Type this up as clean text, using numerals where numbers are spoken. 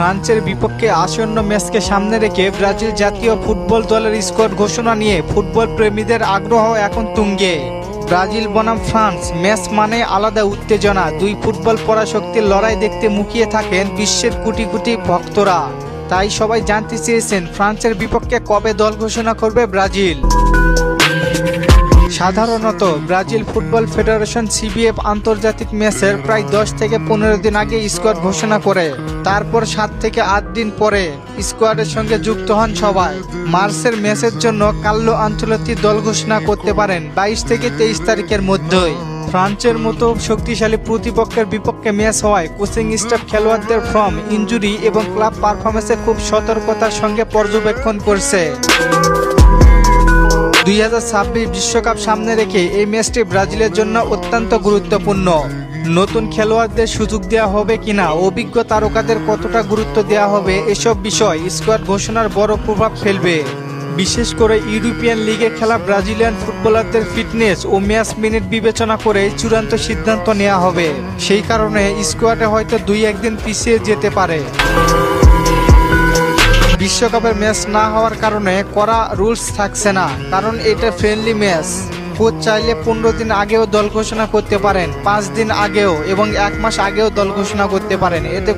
ফ্রান্সের বিপক্ষে আসন্ন ম্যাচকে সামনে রেখে ব্রাজিল জাতীয় ফুটবল দলের স্কোয়াড ঘোষণা নিয়ে ফুটবল প্রেমীদের আগ্রহ এখন তুঙ্গে। ব্রাজিল বনাম ফ্রান্স ম্যাচ মানে আলাদা উত্তেজনা। দুই ফুটবল পরাশক্তির লড়াই দেখতে মুখিয়ে থাকেন বিশ্বের কোটি কোটি ভক্তরা। তাই সবাই জানতে চেয়েছেন ফ্রান্সের বিপক্ষে কবে দল ঘোষণা করবে ব্রাজিল। সাধারণত ব্রাজিল ফুটবল ফেডারেশন সিবিএফ আন্তর্জাতিক ম্যাচের প্রায় 10 থেকে 15 দিন আগে স্কোয়াড ঘোষণা করে। তারপর 7 থেকে 8 দিন পরে স্কোয়াডের সঙ্গে যুক্ত হন সবাই। মার্চের ম্যাচের জন্য কার্লো আনচেলত্তি দল ঘোষণা করতে পারেন 22 থেকে 23 তারিখের মধ্যেই। ফ্রান্সের মতো শক্তিশালী প্রতিপক্ষের বিপক্ষে ম্যাচ হওয়ায় কোচিং স্টাফ খেলোয়াড়দের ফর্ম, ইনজুরি এবং ক্লাব পারফরমেন্সে খুব সতর্কতার সঙ্গে পর্যবেক্ষণ করছে। 2026 বিশ্বকাপ সামনে রেখে এই ম্যাচটি ব্রাজিলের জন্য অত্যন্ত গুরুত্বপূর্ণ। নতুন খেলোয়াড়দের সুযোগ দেওয়া হবে কিনা, অভিজ্ঞ তারকাদের কতটা গুরুত্ব দেওয়া হবে, এসব বিষয় স্কোয়াড ঘোষণার বড় প্রভাব ফেলবে। বিশেষ করে ইউরোপিয়ান লিগে খেলা ব্রাজিলিয়ান ফুটবলারদের ফিটনেস ও ম্যাচ মিনিট বিবেচনা করে চূড়ান্ত সিদ্ধান্ত নেওয়া হবে। সেই কারণে স্কোয়াডে হয়তো 2-1 দিন পিছিয়ে যেতে পারে। বিশ্বকাপের ম্যাচ না হওয়ার কারণে কড়া রুলস থাকছে না, কারণ এটা ফ্রেন্ডলি ম্যাচ। কোচ চাইলে 15 দিন আগেও দল ঘোষণা করতে পারেন, 5 দিন আগেও এবং 1 মাস আগেও দল ঘোষণা করতে পারেন। এতে